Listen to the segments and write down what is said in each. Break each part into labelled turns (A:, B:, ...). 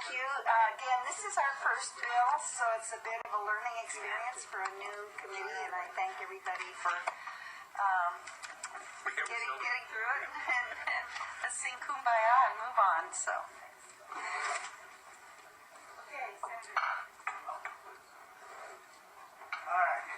A: Thank you. Again, this is our first bill, so it's a bit of a learning experience for a new committee, and I thank everybody for getting through it. And let's sing Kumbaya and move on. So. Okay, Senator.
B: All right.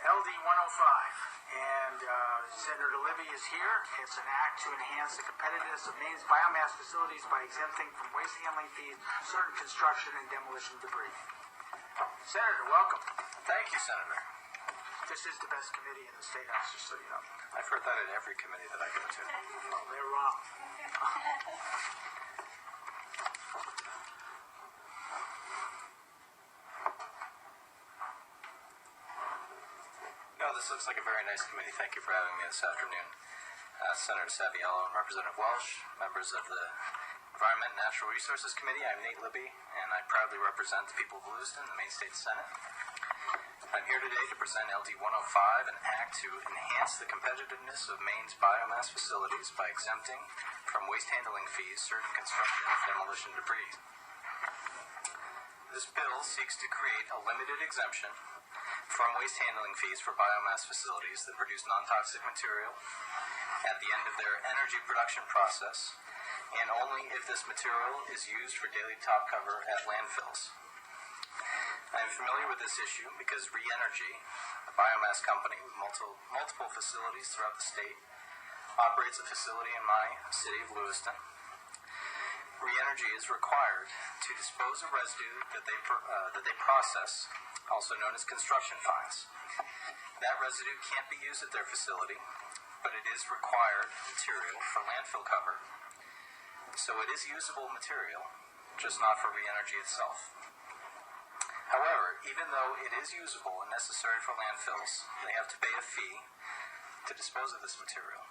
B: LD 105. And Senator Libby is here. It's an act to enhance the competitiveness of Maine's biomass facilities by exempting from waste handling fees certain construction and demolition debris. Senator, welcome.
C: Thank you, Senator.
B: This is the best committee in the State House, just so you know.
C: I've heard that at every committee that I go to.
B: Well, they're wrong.
C: No, this looks like a very nice committee. Thank you for having me this afternoon. Senator Saviello and Representative Welsh, members of the Environment and Natural Resources Committee. I'm Nate Libby, and I proudly represent the people of Lewiston in the Maine State Senate. I'm here today to present LD 105, an act to enhance the competitiveness of Maine's biomass facilities by exempting from waste handling fees certain construction and demolition debris. This bill seeks to create a limited exemption from waste handling fees for biomass facilities that produce non-toxic material at the end of their energy production process, and only if this material is used for daily top cover at landfills. I am familiar with this issue because Re-Energy, a biomass company with multiple facilities throughout the state, operates a facility in my city of Lewiston. Re-Energy is required to dispose of residue that they process, also known as construction fines. That residue can't be used at their facility, but it is required material for landfill cover. So it is usable material, just not for Re-Energy itself. However, even though it is usable and necessary for landfills, they have to pay a fee to dispose of this material.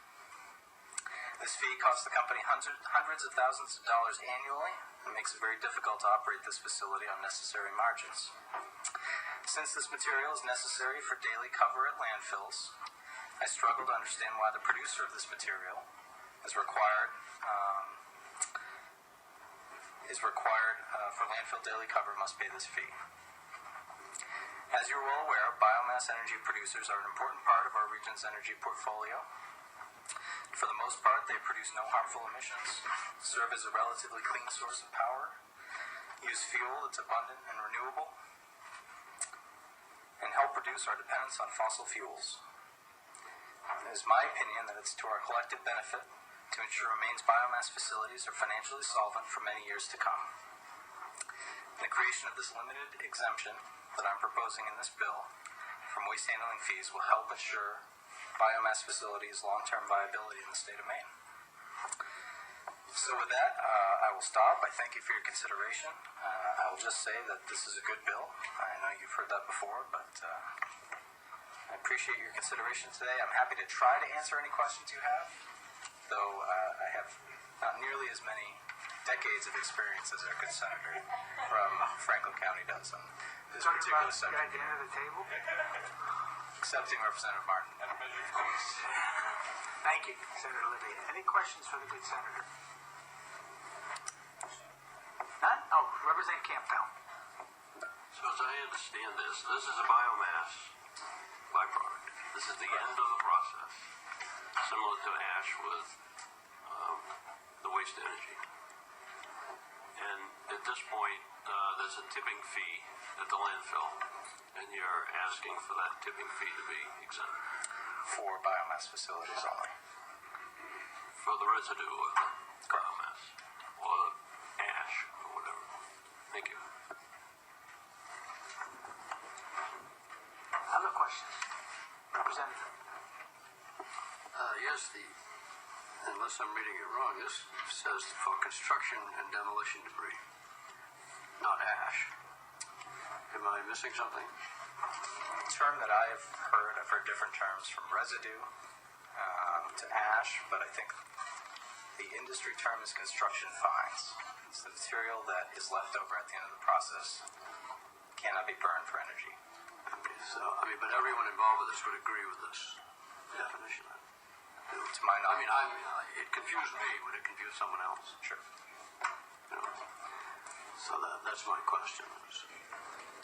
C: This fee costs the company hundreds of thousands of dollars annually and makes it very difficult to operate this facility on necessary margins. Since this material is necessary for daily cover at landfills, I struggle to understand why the producer of this material is required for landfill daily cover must pay this fee. As you're well aware, biomass energy producers are an important part of our region's energy portfolio. For the most part, they produce no harmful emissions, serve as a relatively clean source of power, use fuel that's abundant and renewable, and help reduce our dependence on fossil fuels. It is my opinion that it's to our collective benefit to ensure Maine's biomass facilities are financially solvent for many years to come. The creation of this limited exemption that I'm proposing in this bill from waste handling fees will help assure biomass facilities' long-term viability in the state of Maine. So with that, I will stop. I thank you for your consideration. I will just say that this is a good bill. I know you've heard that before, but I appreciate your consideration today. I'm happy to try to answer any questions you have, though I have not nearly as many decades of experience as our good senator from Franklin County does on this particular subject.
B: At the end of the table?
C: Accepting Representative Martin.
B: Thank you, Senator Libby. Any questions for the good senator? None? Oh, Representative Campbell.
D: So as I understand this is a biomass byproduct. This is the end of the process, similar to ash with the waste energy. And at this point, there's a tipping fee at the landfill, and you're asking for that tipping fee to be exempt.
C: For biomass facilities only.
D: For the residue of the biomass, or the ash, or whatever. Thank you.
B: Other questions? Representative.
E: Yes, unless I'm reading it wrong, this says for construction and demolition debris, not ash. Am I missing something?
C: The term that I've heard different terms from residue to ash, but I think the industry term is construction fines. It's the material that is left over at the end of the process, cannot be burned for energy.
E: Okay, so, but everyone involved with this would agree with this definition.
C: To my knowledge.
E: It confused me. Would it confuse someone else?
C: Sure.
E: You know, So that's my question.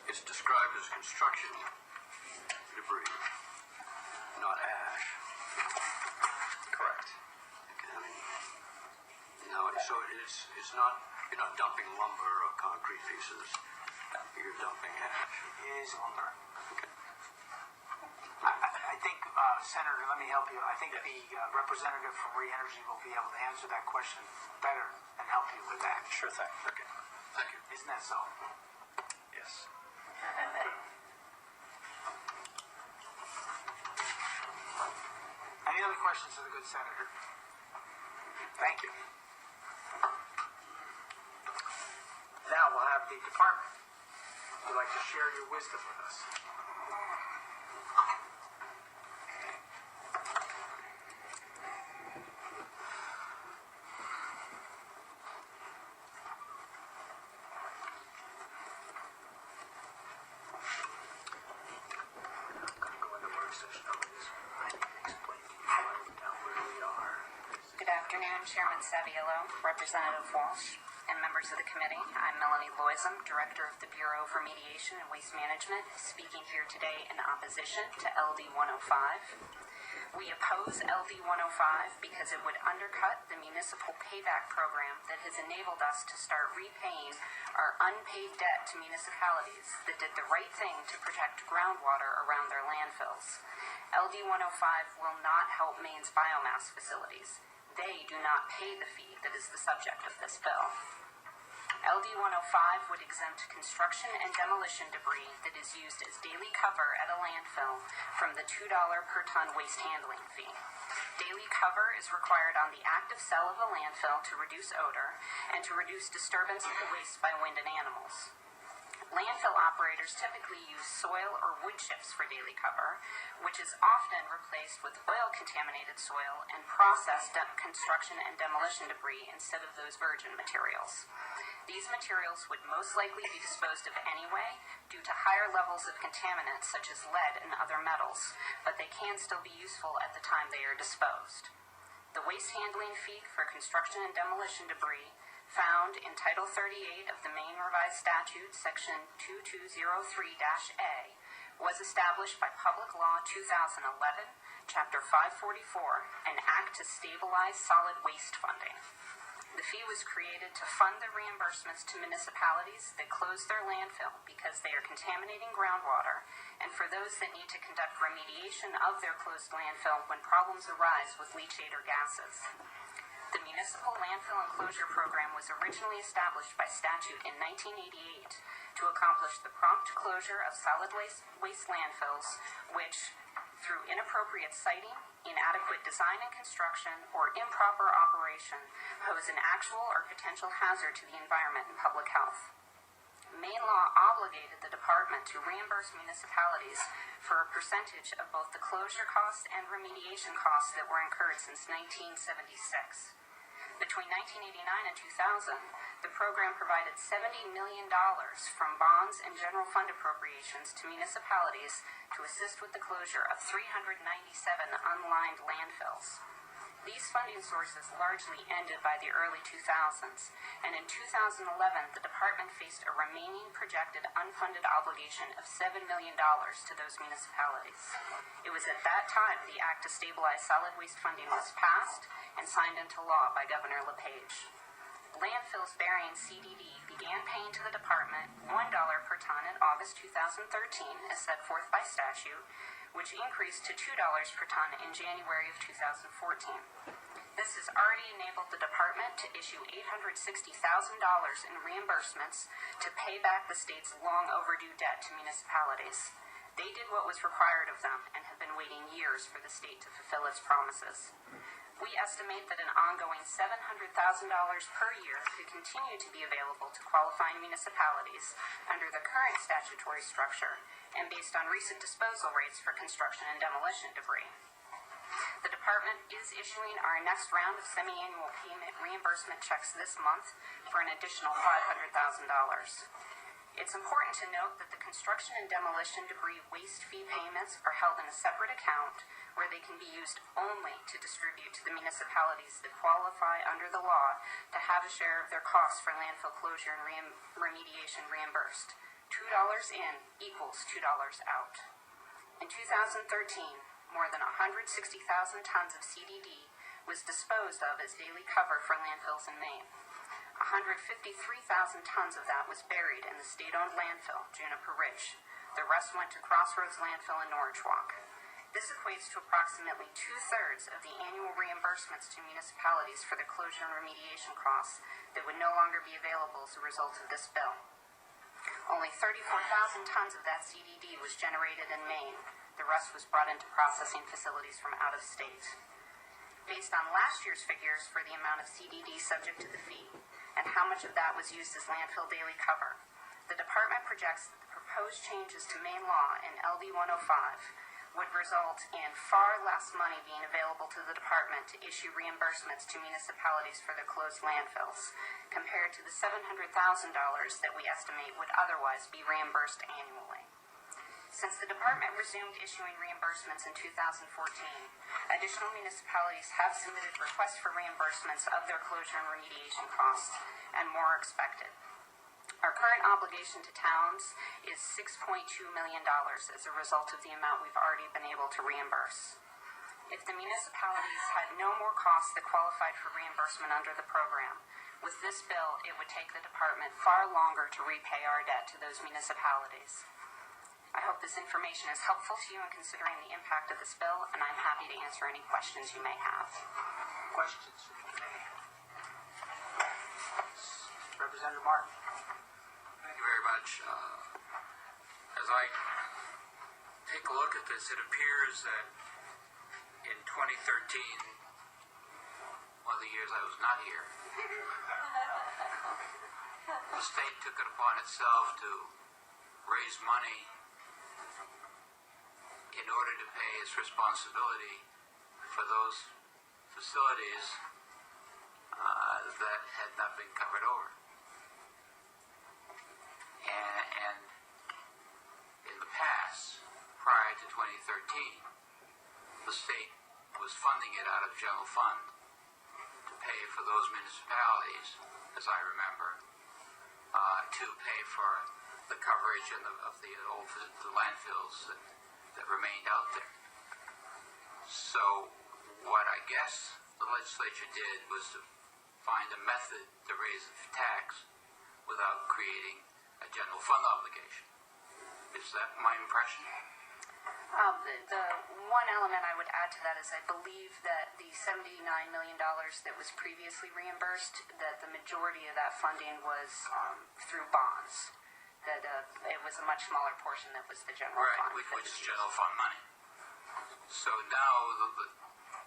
E: It's described as construction debris, not ash.
C: Correct.
E: Okay, I mean, so it's not, you're not dumping lumber or concrete pieces. You're dumping ash.
B: It is lumber.
E: Okay.
B: I think, Senator, let me help you. I think the representative from Re-Energy will be able to answer that question better and help you with that.
C: Sure thing.
E: Okay. Thank you.
B: Isn't that so?
C: Yes.
B: Any other questions of the good senator? Thank you. Now we'll have the department. Would you like to share your wisdom with us?
F: Good afternoon, Chairman Saviello, Representative Welsh, and members of the committee. I'm Melanie Loisem, Director of the Bureau for Mediation and Waste Management, speaking here today in opposition to LD 105. We oppose LD 105 because it would undercut the municipal payback program that has enabled us to start repaying our unpaid debt to municipalities that did the right thing to protect groundwater around their landfills. LD 105 will not help Maine's biomass facilities. They do not pay the fee that is the subject of this bill. LD 105 would exempt construction and demolition debris that is used as daily cover at a landfill from the $2 per ton waste handling fee. Daily cover is required on the active cell of a landfill to reduce odor and to reduce disturbance of the waste by wind and animals. Landfill operators typically use soil or wood chips for daily cover, which is often replaced with oil-contaminated soil and processed construction and demolition debris instead of those virgin materials. These materials would most likely be disposed of anyway due to higher levels of contaminants such as lead and other metals, but they can still be useful at the time they are disposed. The waste handling fee for construction and demolition debris found in Title 38 of the Maine Revised Statute, Section 2203-A, was established by Public Law 2011, Chapter 544, an Act to Stabilize Solid Waste Funding. The fee was created to fund the reimbursements to municipalities that close their landfill because they are contaminating groundwater, and for those that need to conduct remediation of their closed landfill when problems arise with leachate or gases. The Municipal Landfill Enclosure Program was originally established by statute in 1988 to accomplish the prompt closure of solid waste landfills which, through inappropriate siting, inadequate design and construction, or improper operation, pose an actual or potential hazard to the environment and public health. Maine law obligated the department to reimburse municipalities for a percentage of both the closure costs and remediation costs that were incurred since 1976. Between 1989 and 2000, the program provided $70 million from bonds and general fund appropriations to municipalities to assist with the closure of 397 unlined landfills. These funding sources largely ended by the early 2000s, and in 2011, the department faced a remaining projected unfunded obligation of $7 million to those municipalities. It was at that time the Act to Stabilize Solid Waste Funding was passed and signed into law by Governor LePage. Landfills bearing CDD began paying to the department $1 per ton in August 2013, as set forth by statute, which increased to $2 per ton in January of 2014. This has already enabled the department to issue $860,000 in reimbursements to pay back the state's long overdue debt to municipalities. They did what was required of them and have been waiting years for the state to fulfill its promises. We estimate that an ongoing $700,000 per year could continue to be available to qualifying municipalities under the current statutory structure and based on recent disposal rates for construction and demolition debris. The department is issuing our next round of semi-annual payment reimbursement checks this month for an additional $500,000. It's important to note that the construction and demolition debris waste fee payments are held in a separate account where they can be used only to distribute to the municipalities that qualify under the law to have a share of their costs for landfill closure and remediation reimbursed. $2 in equals $2 out. In 2013, more than 160,000 tons of CDD was disposed of as daily cover for landfills in Maine. 153,000 tons of that was buried in the state-owned landfill, Juniper Ridge. The rest went to Crossroads Landfill in Norwich Walk. This equates to approximately 2/3 of the annual reimbursements to municipalities for the closure and remediation costs that would no longer be available as a result of this bill. Only 34,000 tons of that CDD was generated in Maine. The rest was brought into processing facilities from out of state. Based on last year's figures for the amount of CDD subject to the fee and how much of that was used as landfill daily cover, the department projects that the proposed changes to Maine law in LD 105 would result in far less money being available to the department to issue reimbursements to municipalities for their closed landfills, compared to the $700,000 that we estimate would otherwise be reimbursed annually. Since the department resumed issuing reimbursements in 2014, additional municipalities have submitted requests for reimbursements of their closure and remediation costs, and more are expected. Our current obligation to towns is $6.2 million as a result of the amount we've already been able to reimburse. If the municipalities had no more costs that qualified for reimbursement under the program, with this bill, it would take the department far longer to repay our debt to those municipalities. I hope this information is helpful to you in considering the impact of this bill, and I'm happy to answer any questions you may have.
B: Questions? Representative Martin.
E: Thank you very much. As I take a look at this, it appears that in 2013, one of the years I was not here, the state took it upon itself to raise money in order to pay its responsibility for those facilities that had not been covered over. And in the past, prior to 2013, the state was funding it out of general fund to pay for those municipalities, as I remember, to pay for the coverage of the old landfills that remained out there. So what I guess the legislature did was to find a method to raise the tax without creating a general fund obligation. Is that my impression?
F: The one element I would add to that is I believe that the $79 million that was previously reimbursed, that the majority of that funding was through bonds. That it was a much smaller portion that was the general fund.
E: Right, which is general fund money. So now the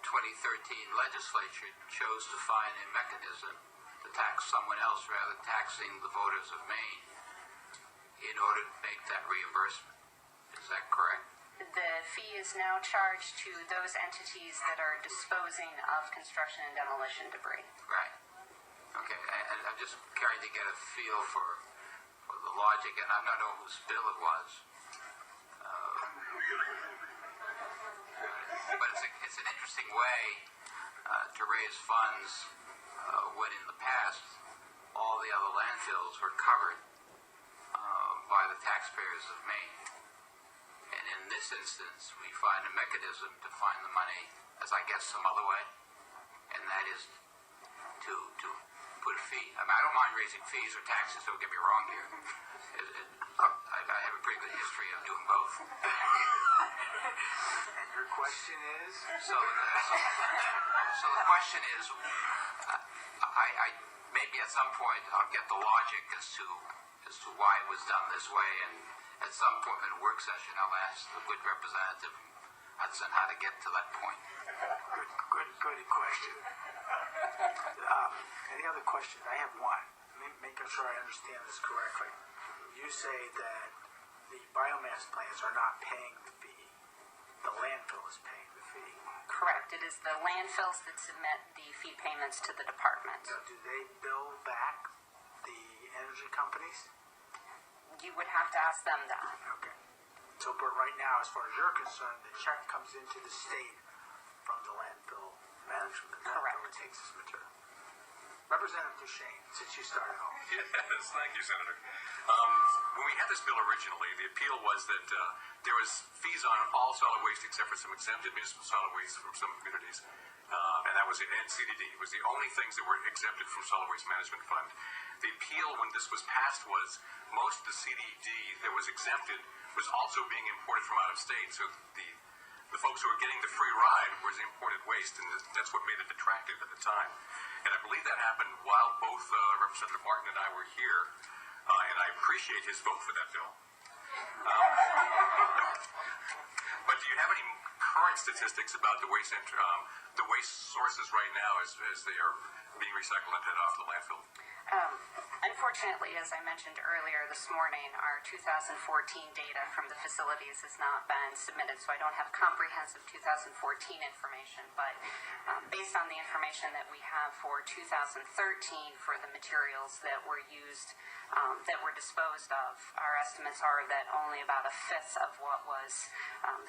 E: 2013 legislature chose to find a mechanism to tax someone else rather than taxing the voters of Maine in order to make that reimbursement. Is that correct?
F: The fee is now charged to those entities that are disposing of construction and demolition debris.
E: Right. Okay, and I'm just trying to get a feel for the logic, and I don't know whose bill it was. But it's an interesting way to raise funds when in the past all the other landfills were covered by the taxpayers of Maine. And in this instance, we find a mechanism to find the money, as I guess some other way, and that is to put a fee. I mean, I don't mind raising fees or taxes, don't get me wrong here. I have a pretty good history of doing both.
B: And your question is?
E: So the question is, I maybe at some point I'll get the logic as to why it was done this way, and at some point in a work session I'll ask the good representative Hudson how to get to that point.
B: Good question. Any other questions? I have one. Making sure I understand this correctly. You say that the biomass plants are not paying the fee. The landfill is paying the fee.
F: Correct. It is the landfills that submit the fee payments to the department.
B: So do they bill back the energy companies?
F: you would have to ask them that.
B: Okay. So, but right now, as far as you're concerned, the check comes into the state from the landfill management. The
F: Correct.
B: landfill that takes this material. Representative Duchesne, since you started off.
G: Yes, thank you, Senator. When we had this bill originally, the appeal was that there was fees on all solid waste except for some exempted municipal solid waste from some communities, and that was it. And CDD was the only things that were exempted from Solid Waste Management Fund. The appeal when this was passed was most of the CDD that was exempted was also being imported from out of state. So the folks who were getting the free ride was imported waste, and that's what made it attractive at the time. And I believe that happened while both Representative Martin and I were here, and I appreciate his vote for that bill. But do you have any current statistics about the waste sources right now as they are being recycled and head off the landfill?
F: Unfortunately, as I mentioned earlier this morning, our 2014 data from the facilities has not been submitted, so I don't have comprehensive 2014 information. But based on the information that we have for 2013 for the materials that were used, that were disposed of, our estimates are that only about a fifth of what was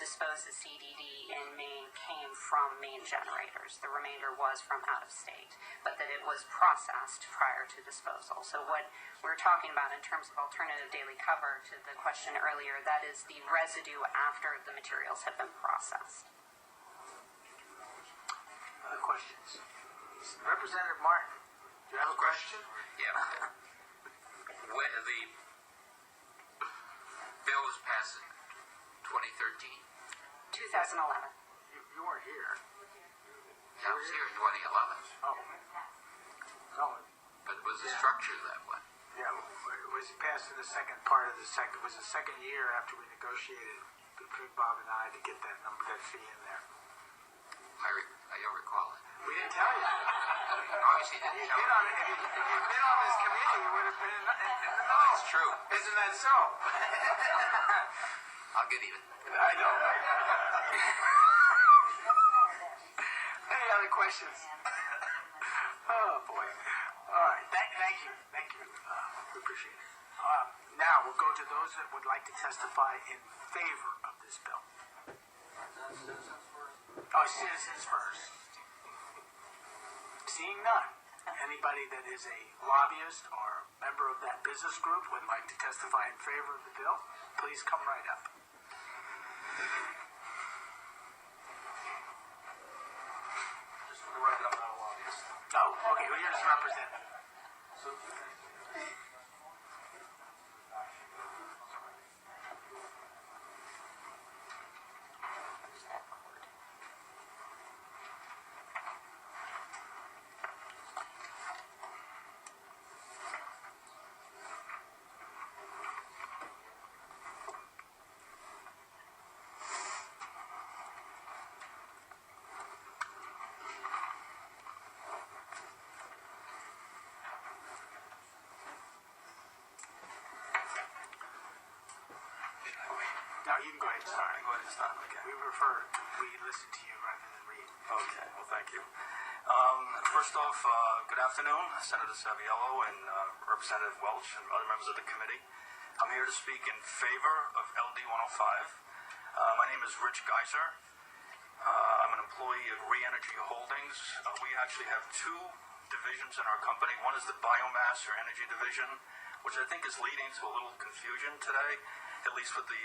F: disposed as CDD in Maine came from Maine generators. The remainder was from out of state, but that it was processed prior to disposal. So what we're talking about in terms of alternative daily cover, to the question earlier, that is the residue after the materials have been processed.
B: Other questions? Representative Martin, do you have a question?
E: Yeah. When the bill was passed in 2013,
F: 2011.
B: You weren't here.
E: I was here in 2011,
B: Oh. No.
E: but it was the structure that one.
B: Yeah, it was passed in the second part of the second. It was the second year after we negotiated between Bob and I to get that number, that fee in there.
E: I don't recall it.
B: We didn't tell you.
E: Obviously,
B: If
E: didn't
B: you'd
E: tell
B: been
E: me.
B: on, if you'd been on this committee, you would have been in the know.
E: That's true.
B: Isn't that so?
E: I'll get even.
B: I know. Any other questions? Oh, boy. All right. Thank you. We appreciate it. Now, we'll go to those that would like to testify in favor of this bill. Oh, citizens first. Seeing none. Anybody that is a lobbyist or member of that business group would like to testify in favor of the bill, please come right up.
G: Just for the record, I'm not a lobbyist.
B: Oh, okay. Well, you're just representing. No, you can go ahead and start.
G: Go ahead and start. Okay.
B: We listen to you rather than read.
G: Okay, well, thank you. First off, good afternoon, Senator Saviello and Representative Welsh and other members of the committee. I'm here to speak in favor of LD 105. My name is Rich Geiser. I'm an employee of Re-Energy Holdings. We actually have two divisions in our company. One is the biomass or energy division, which I think is leading to a little confusion today, at least with the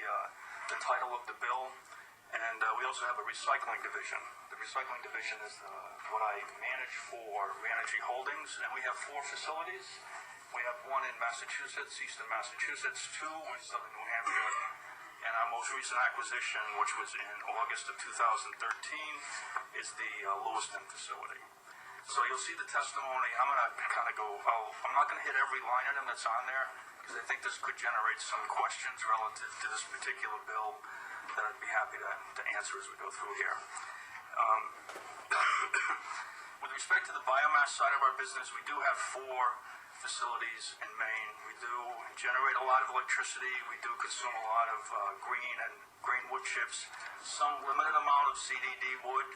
G: title of the bill. And we also have a recycling division. The recycling division is what I manage for Re-Energy Holdings, and we have 4 facilities. We have one in Massachusetts, eastern Massachusetts, 2 in southern New Hampshire, and our most recent acquisition, which was in August of 2013, is the Lewiston facility. So you'll see the testimony. I'm going to kind of go, I'm not going to hit every line item that's on there, because I think this could generate some questions relative to this particular bill that I'd be happy to answer as we go through here. With respect to the biomass side of our business, we do have 4 facilities in Maine. We do generate a lot of electricity. We do consume a lot of green wood chips, some limited amount of CDD wood,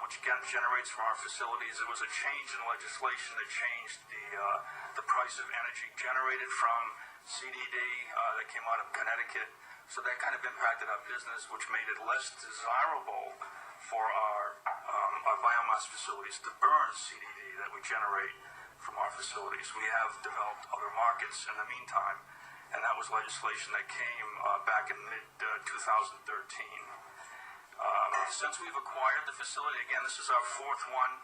G: which again generates from our facilities. It was a change in legislation that changed the price of energy generated from CDD that came out of Connecticut. So that kind of impacted our business, which made it less desirable for our biomass facilities to burn CDD that we generate from our facilities. We have developed other markets in the meantime, and that was legislation that came back in mid-2013. Since we've acquired the facility, again, this is our fourth one.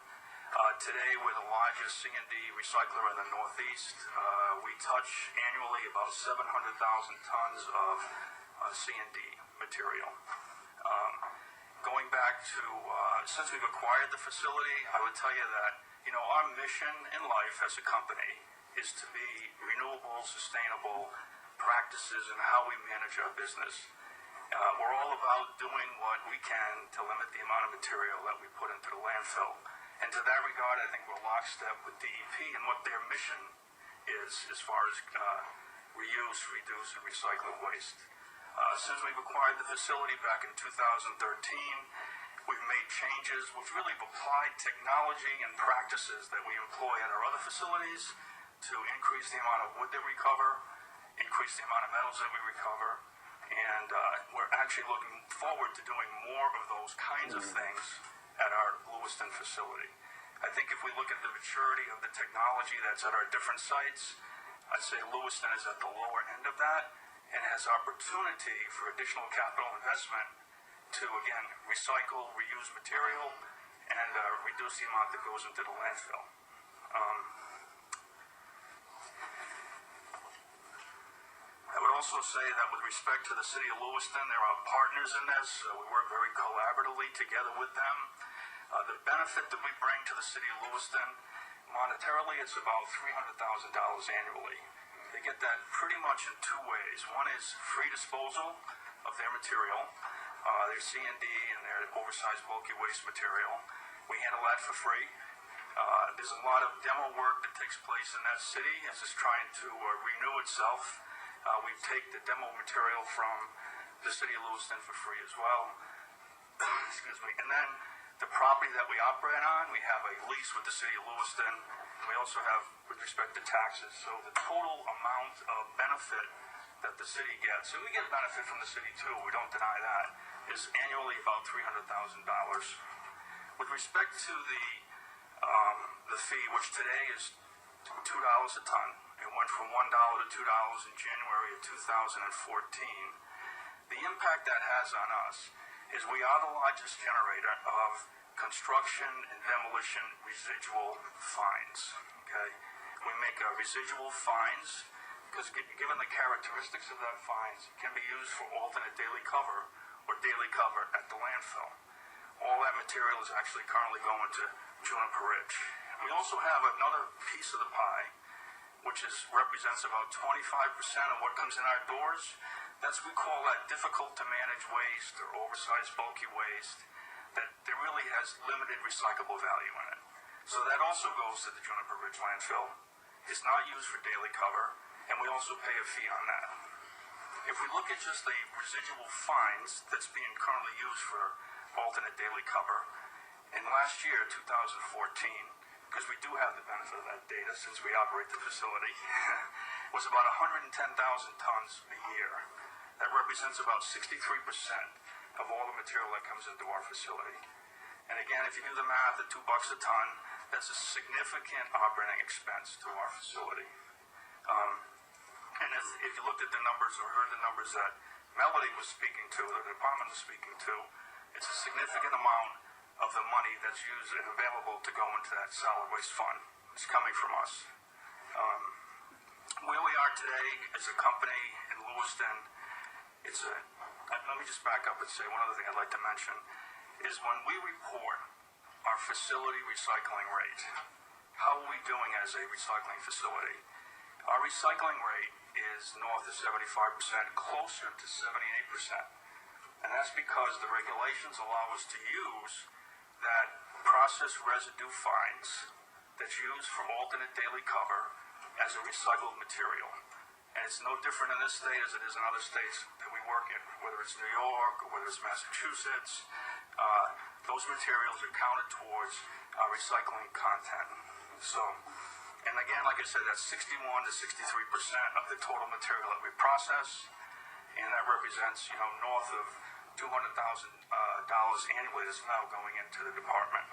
G: Today, we're the largest C&D recycler in the Northeast. We touch annually about 700,000 tons of C&D material. Going back to, since we've acquired the facility, I would tell you that, our mission in life as a company is to be renewable, sustainable practices in how we manage our business. We're all about doing what we can to limit the amount of material that we put into the landfill. And to that regard, I think we're lockstep with DEP and what their mission is as far as reuse, reduce, and recycle waste. Since we've acquired the facility back in 2013, we've made changes which really have applied technology and practices that we employ at our other facilities to increase the amount of wood that we recover, increase the amount of metals that we recover, and we're actually looking forward to doing more of those kinds of things at our Lewiston facility. I think if we look at the maturity of the technology that's at our different sites, I'd say Lewiston is at the lower end of that and has opportunity for additional capital investment to, again, recycle, reuse material, and reduce the amount that goes into the landfill. I would also say that with respect to the city of Lewiston, there are partners in this. We work very collaboratively together with them. The benefit that we bring to the city of Lewiston, monetarily, it's about $300,000 annually. They get that pretty much in two ways. One is free disposal of their material, their C&D and their oversized bulky waste material. We handle that for free. There's a lot of demo work that takes place in that city as it's trying to renew itself. We take the demo material from the city of Lewiston for free as well. Excuse me. And then the property that we operate on, we have a lease with the city of Lewiston. We also have with respect to taxes. So the total amount of benefit that the city gets, and we get benefit from the city too, we don't deny that, is annually about $300,000. With respect to the fee, which today is $2 a ton, it went from $1 to $2 in January of 2014. The impact that has on us is we are the largest generator of construction and demolition residual fines. Okay, we make residual fines because given the characteristics of that fines, it can be used for alternate daily cover or daily cover at the landfill. All that material is actually currently going to Juniper Ridge. We also have another piece of the pie, which represents about 25% of what comes in our doors. We call that difficult to manage waste or oversized bulky waste that there really has limited recyclable value in it. So that also goes to the Juniper Ridge landfill. It's not used for daily cover, and we also pay a fee on that. If we look at just the residual fines that's being currently used for alternate daily cover, in last year, 2014, because we do have the benefit of that data since we operate the facility, was about 110,000 tons a year. That represents about 63% of all the material that comes into our facility. And again, if you do the math at $2 a ton, that's a significant operating expense to our facility. And if you looked at the numbers or heard the numbers that Melody was speaking to, the department was speaking to, it's a significant amount of the money that's used and available to go into that solid waste fund. It's coming from us. Where we are today as a company in Lewiston, let me just back up and say one other thing I'd like to mention is when we report our facility recycling rate, how are we doing as a recycling facility? Our recycling rate is north of 75%, closer to 78%. And that's because the regulations allow us to use that processed residue fines that's used for alternate daily cover as a recycled material. And it's no different in this state as it is in other states that we work in, whether it's New York or whether it's Massachusetts. those materials are counted towards our recycling content. So, and again, like I said, that's 61 to 63% of the total material that we process, and that represents, north of $200,000 annually that's now going into the department.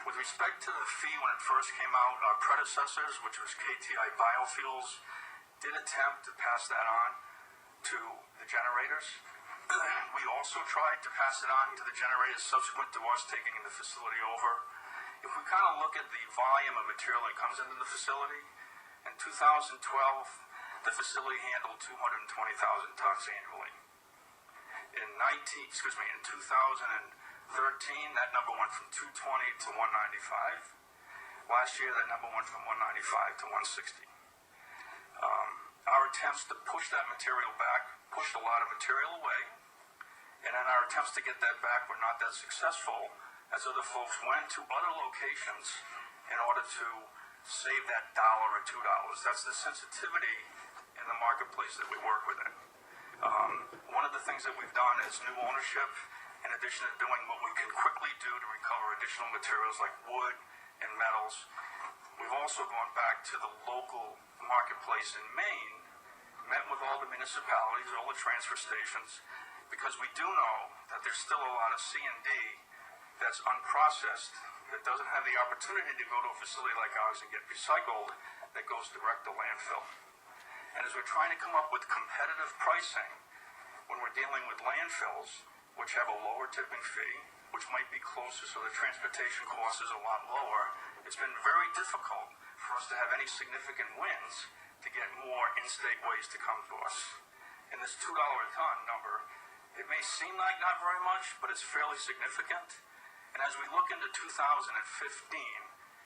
G: With respect to the fee, when it first came out, our predecessors, which was KTI Biofuels, did attempt to pass that on to the generators. We also tried to pass it on to the generators subsequent to us taking the facility over. If we kind of look at the volume of material that comes into the facility, in 2012, the facility handled 220,000 tons annually. In 2013, that number went from 220 to 195. Last year, that number went from 195 to 160. Our attempts to push that material back pushed a lot of material away, and then our attempts to get that back were not that successful, as other folks went to other locations in order to save that $1 or $2. That's the sensitivity in the marketplace that we work within. One of the things that we've done is new ownership, in addition to doing what we can quickly do to recover additional materials like wood and metals. We've also gone back to the local marketplace in Maine, met with all the municipalities, all the transfer stations, because we do know that there's still a lot of C&D that's unprocessed, that doesn't have the opportunity to go to a facility like ours and get recycled, that goes direct to landfill. And as we're trying to come up with competitive pricing, when we're dealing with landfills, which have a lower tipping fee, which might be closer so the transportation cost is a lot lower, it's been very difficult for us to have any significant wins to get more in-state waste to come to us. And this $2 a ton number, it may seem like not very much, but it's fairly significant. And as we look into 2015,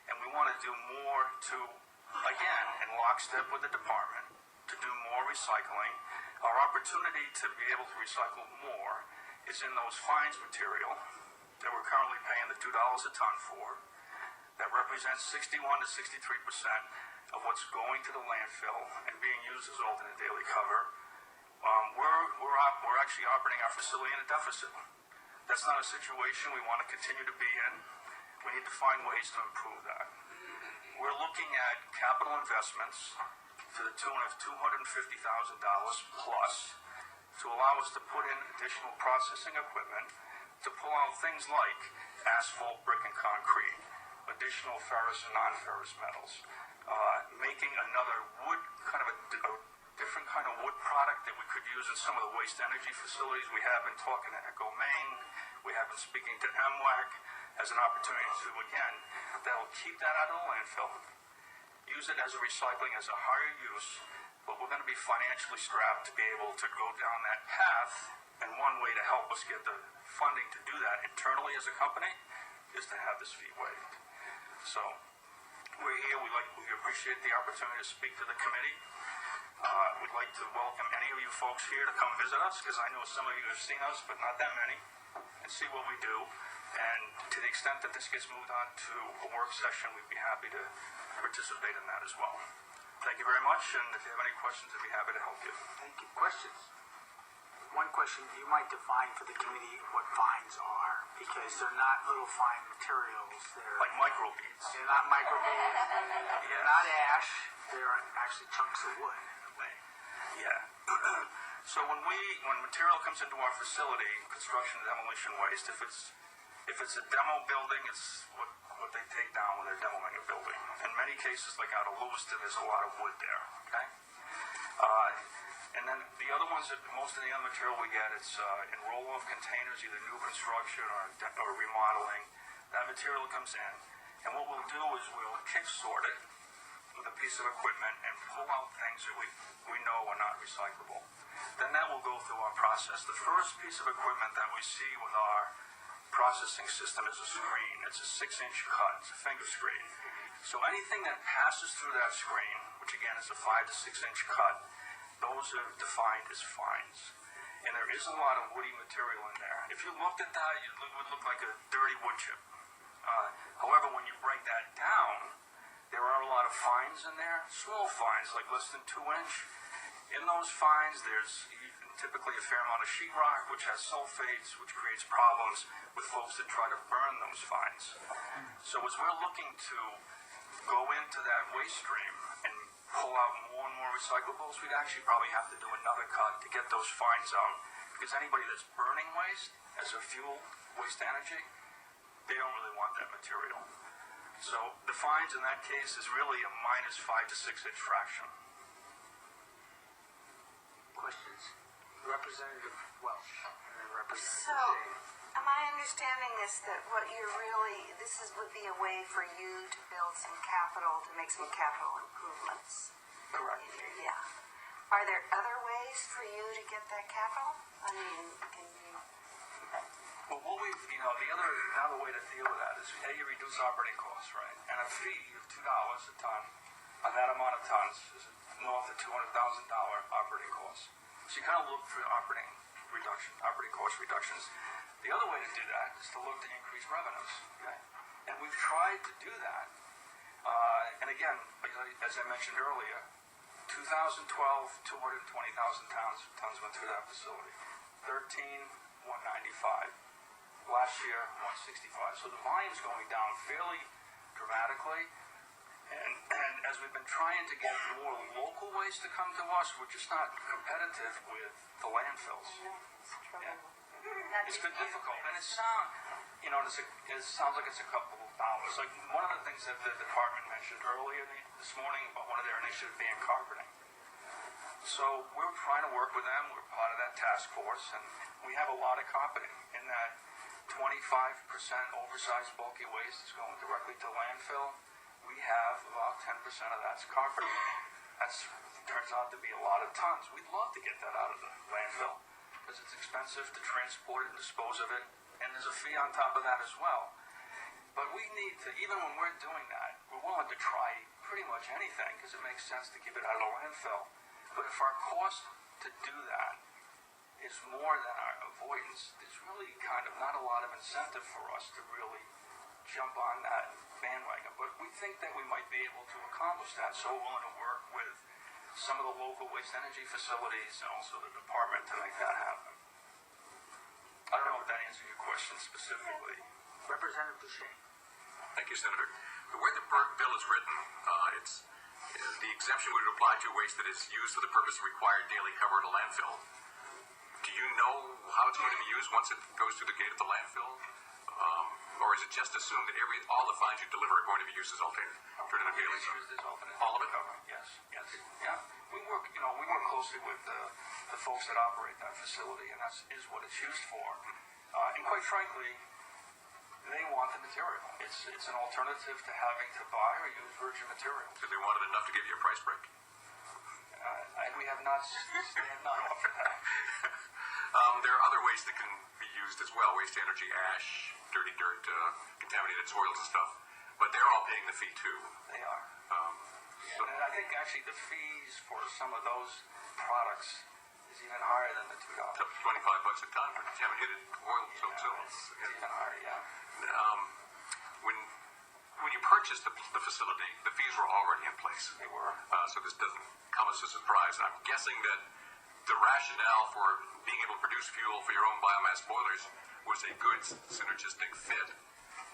G: and we want to do more to, again, in lockstep with the department, to do more recycling, our opportunity to be able to recycle more is in those fines material that we're currently paying the $2 a ton for. That represents 61 to 63% of what's going to the landfill and being used as alternate daily cover. We're actually operating our facility in a deficit. That's not a situation we want to continue to be in. We need to find ways to improve that. We're looking at capital investments to the tune of $250,000 plus to allow us to put in additional processing equipment to pull out things like asphalt, brick, and concrete, additional ferrous and non-ferrous metals, making another wood, kind of a different kind of wood product that we could use in some of the waste energy facilities. We have been talking to Echo Maine. We have been speaking to MWAC as an opportunity to, again, that'll keep that out of the landfill, use it as a recycling, as a higher use, but we're going to be financially strapped to be able to go down that path. And one way to help us get the funding to do that internally as a company is to have this fee waived. So we're here. We appreciate the opportunity to speak to the committee. We'd like to welcome any of you folks here to come visit us, because I know some of you have seen us, but not that many, and see what we do. And to the extent that this gets moved on to a work session, we'd be happy to participate in that as well. Thank you very much, and if you have any questions, I'd be happy to help you.
B: Thank you. Questions? One question, you might define for the committee what fines are, because they're not little fine materials. They're
G: like microbeads.
B: They're not microbeads. They're not ash. They're actually chunks of wood in a way.
G: Yeah. So when material comes into our facility, construction and demolition waste, if it's a demo building, it's what they take down when they're demoing a building. In many cases, like out of Lewiston, there's a lot of wood there. Okay. And then the other ones, most of the other material we get, it's in roll-off containers, either new construction or remodeling. That material comes in, and what we'll do is we'll kick sort it with a piece of equipment and pull out things that we know are not recyclable. Then that will go through our process. The first piece of equipment that we see with our processing system is a screen. It's a 6-inch cut. It's a finger screen. So anything that passes through that screen, which again is a 5 to 6 inch cut, those are defined as fines. And there is a lot of woody material in there. If you looked at that, it would look like a dirty wood chip. However, when you break that down, there are a lot of fines in there, small fines, like less than 2 inch. In those fines, there's typically a fair amount of sheetrock, which has sulfates, which creates problems with folks that try to burn those fines. So as we're looking to go into that waste stream and pull out more and more recyclables, we'd actually probably have to do another cut to get those fines out. Because anybody that's burning waste as a fuel, waste energy, they don't really want that material. So the fines in that case is really a minus 5 to 6 inch fraction.
B: Questions? Representative Welsh and then Representative
A: So,
B: Shea.
A: am I understanding this, that what you're really, would be a way for you to build some capital, to make some capital improvements?
B: Correct.
A: Yeah. Are there other ways for you to get that capital? I mean, can you?
G: Well, what we've, another way to deal with that is, you reduce operating costs, right? And a fee of $2 a ton on that amount of tons is north of $200,000 operating costs. So you kind of look for operating cost reductions. The other way to do that is to look to increase revenues, okay? And we've tried to do that. And again, as I mentioned earlier, 2012, 220,000 tons went through that facility. 13, 195. Last year, 165. So the volume's going down fairly dramatically. And as we've been trying to get more local waste to come to us, we're just not competitive with the landfills. Yeah. It's been difficult. And it sounds like it's a couple of dollars. Like one of the things that the department mentioned earlier this morning about one of their initiatives being carpeting. So we're trying to work with them. We're part of that task force, and we have a lot of carpeting in that 25% oversized bulky waste is going directly to landfill. We have about 10% of that's carpeting. That turns out to be a lot of tons. We'd love to get that out of the landfill because it's expensive to transport it and dispose of it, and there's a fee on top of that as well. But we need to, even when we're doing that, we're willing to try pretty much anything because it makes sense to keep it out of the landfill. But if our cost to do that is more than our avoidance, there's really kind of not a lot of incentive for us to really jump on that bandwagon. But we think that we might be able to accomplish that, so we're willing to work with some of the local waste energy facilities and also the department to make that happen. I don't know if that answers your question specifically.
B: Representative Shea.
H: Thank you, Senator. The way the bill is written, the exemption would apply to waste that is used for the purpose of required daily cover at a landfill. Do you know how it's going to be used once it goes through the gate of the landfill? Or is it just assumed that all the fines you deliver are going to be used as alternative daily cover? All of it?
G: Yes. Yeah. We work closely with the folks that operate that facility, and that is what it's used for. And quite frankly, they want the material. It's an alternative to having to buy or use virgin material.
H: So they wanted enough to give you a price break?
G: We have not offered that.
H: There are other ways that can be used as well, waste energy, ash, dirty dirt, contaminated soils and stuff. But they're all paying the fee too.
G: They are. And I think actually the fees for some of those products is even higher than the $2.
H: Up to $25 a ton for contaminated oil.
G: It's even higher, yeah.
H: When you purchased the facility, the fees were already in place.
G: They were.
H: So this doesn't come as a surprise. I'm guessing that the rationale for being able to produce fuel for your own biomass boilers was a good synergistic fit.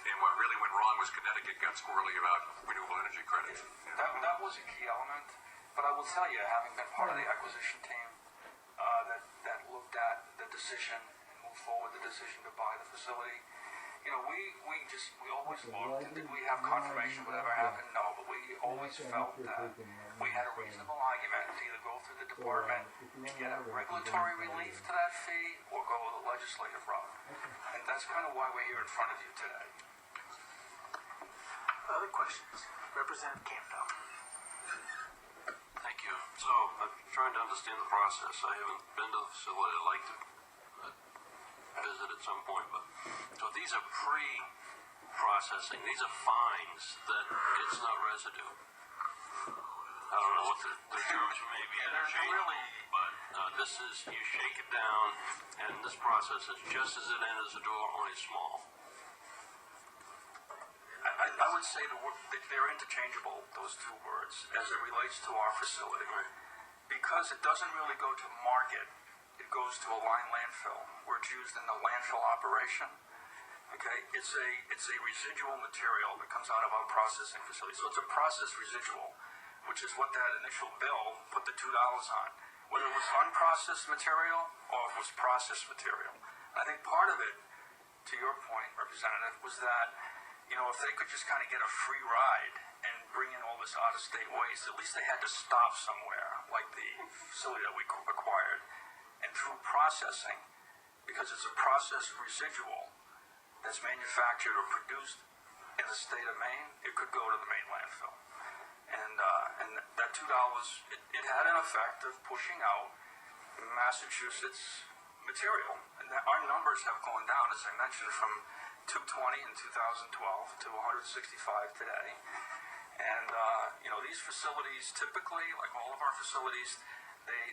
H: And what really went wrong was Connecticut got squirrely about renewable energy credits.
G: That was a key element. But I will tell you, having been part of the acquisition team that looked at the decision and moved forward the decision to buy the facility, we always looked, and did we have confirmation whatever happened? No, but we always felt that we had a reasonable argument to either go through the department and get a regulatory relief to that fee or go the legislative route. And that's kind of why we're here in front of you today.
B: Other questions? Representative Campbell.
D: Thank you. So, I'm trying to understand the process. I haven't been to the facility. I'd like to visit at some point. But so these are pre-processing. These are fines that it's not residue. I don't know what the terms may be interchangeable, but this is, you shake it down, and this process is just as it enters the door, only small.
G: I would say they're interchangeable, those two words, as it relates to our facility. because it doesn't really go to market, it goes to a line landfill where it's used in the landfill operation. Okay, it's a residual material that comes out of our processing facility. So it's a process residual, which is what that initial bill put the $2 on. Whether it was unprocessed material or it was processed material. I think part of it, to your point, Representative, was that, if they could just kind of get a free ride and bring in all this out-of-state waste, at least they had to stop somewhere, like the facility that we acquired. And through processing, because it's a processed residual that's manufactured or produced in the state of Maine, it could go to the Maine landfill. And that $2, it had an effect of pushing out Massachusetts material. And our numbers have gone down, as I mentioned, from 220 in 2012 to 165 today. And, these facilities typically, like all of our facilities,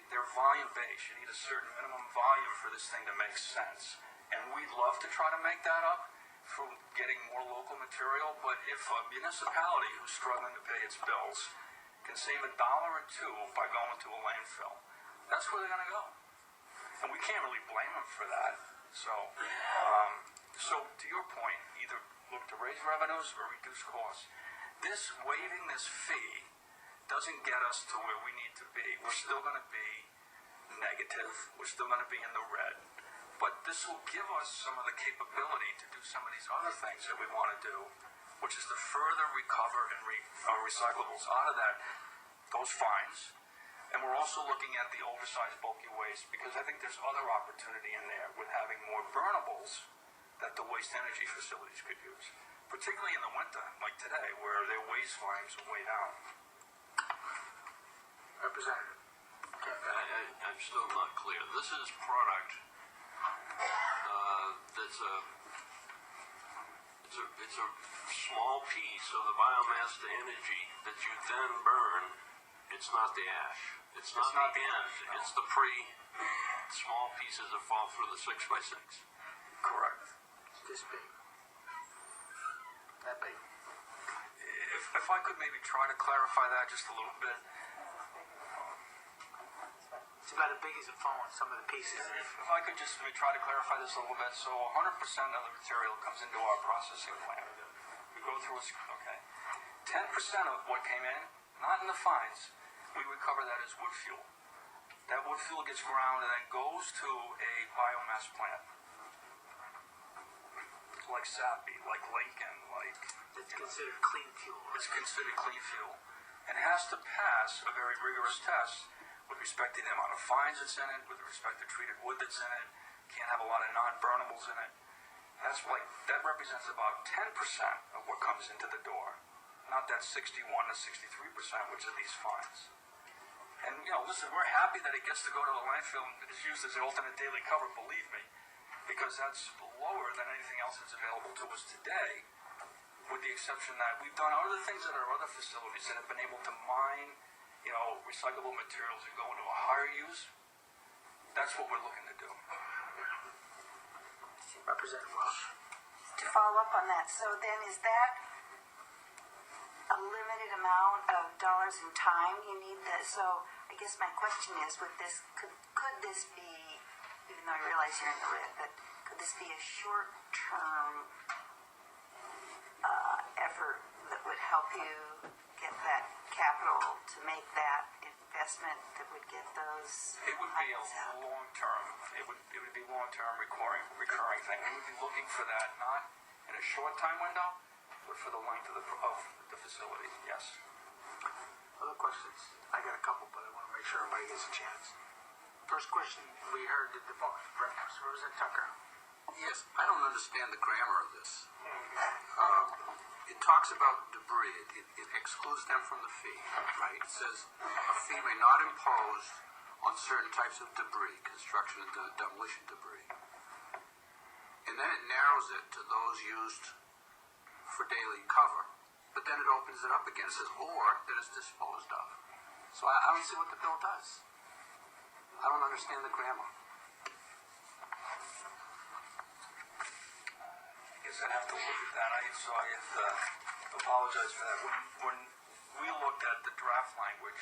G: they're volume-based. You need a certain minimum volume for this thing to make sense. And we'd love to try to make that up through getting more local material, but if a municipality who's struggling to pay its bills can save $1 or $2 by going to a landfill, that's where they're going to go. And we can't really blame them for that. So to your point, either look to raise revenues or reduce costs. Waiving this fee doesn't get us to where we need to be. We're still going to be negative. We're still going to be in the red. But this will give us some of the capability to do some of these other things that we want to do, which is to further recover and recyclables out of those fines. And we're also looking at the oversized bulky waste, because I think there's other opportunity in there with having more burnables that the waste energy facilities could use, particularly in the winter, like today, where their waste volumes are way down.
B: Representative.
D: I'm still not clear. This is product it's a small piece of the biomass to energy that you then burn. It's not the ash. It's not the end. No. It's the small pieces that fall through the 6x6.
B: Correct. It's this big. That big.
G: If I could maybe try to clarify that just a little bit.
B: It's about as big as a phone, some of the pieces.
G: If I could just maybe try to clarify this a little bit. So 100% of the material comes into our processing plant. We go through 10% of what came in, not in the fines, we recover that as wood fuel. That wood fuel gets ground and then goes to a biomass plant. Like Sappy, like Lincoln, like...
B: It's considered clean fuel. Right?
G: It's considered clean fuel. And has to pass a very rigorous test with respect to the amount of fines that's in it, with respect to treated wood that's in it. Can't have a lot of non-burnables in it. That represents about 10% of what comes into the door. Not that 61 to 63%, which are these fines. And, listen, we're happy that it gets to go to the landfill and is used as an alternate daily cover, believe me, because that's lower than anything else that's available to us today, with the exception that we've done other things at our other facilities that have been able to mine, recyclable materials and go into a higher use. That's what we're looking to do.
B: Representative Welsh.
A: To follow up on that, so then is that a limited amount of dollars and time you need that? So I guess my question is, could this be, even though I realize you're in the red, but could this be a short-term effort that would help you get that capital to make that investment that would get those?
G: It would be a long-term. It would be long-term recurring thing. We would be looking for that not in a short time window, but for the length of the facility. Yes.
B: Other questions? I got a couple, but I want to make sure everybody gets a chance. First question we heard the Representative Tucker.
E: Yes, I don't understand the grammar of this. It talks about debris. It excludes them from the fee, right? It says a fee may not impose on certain types of debris, construction and demolition debris. And then it narrows it to those used for daily cover. But then it opens it up again. It says, or that is disposed of. So I don't see what the bill does. I don't understand the grammar.
G: I guess I'd have to look at that. So I have to apologize for that. When we looked at the draft language,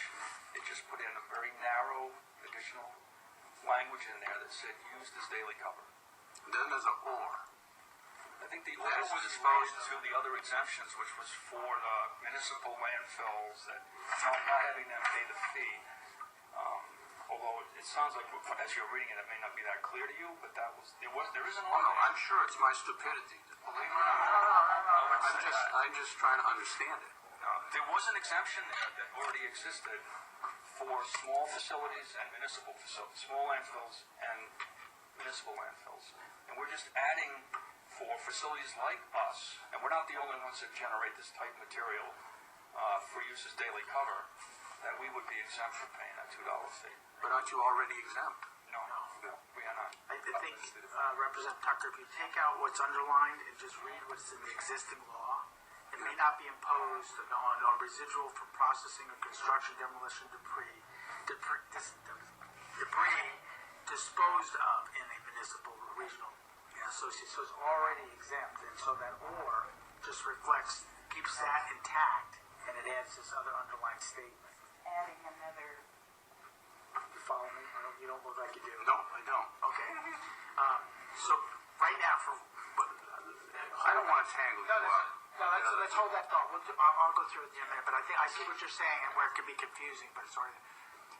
G: it just put in a very narrow additional language in there that said used as daily cover.
E: Then there's a or.
G: I think the order was exposed to the other exemptions, which was for the municipal landfills that not having them pay the fee. Although it sounds like as you're reading it, it may not be that clear to you, but there is an order.
E: Oh, no, I'm sure it's my stupidity. Believe me. I'm just trying to understand it.
G: There was an exemption there that already existed for small facilities and municipal facilities, small landfills and municipal landfills. And we're just adding for facilities like us, and we're not the only ones that generate this type of material for use as daily cover, that we would be exempt from paying that $2 fee.
E: But aren't you already exempt?
G: No, we are not.
B: I think, Representative Tucker, if you take out what's underlined and just read what's in the existing law, it may not be imposed on residual from processing or construction, demolition, debris disposed of in a municipal or regional association. So it's already exempt, and so that or just reflects, keeps that intact, and it adds this other underlined statement.
A: Adding another.
B: You follow me? You don't look like you do.
E: No, I don't.
B: Okay. So right now,
E: I don't want to tangle you up.
B: let's hold that thought. I'll go through it in a minute, but I see what you're saying and where it can be confusing. But sorry,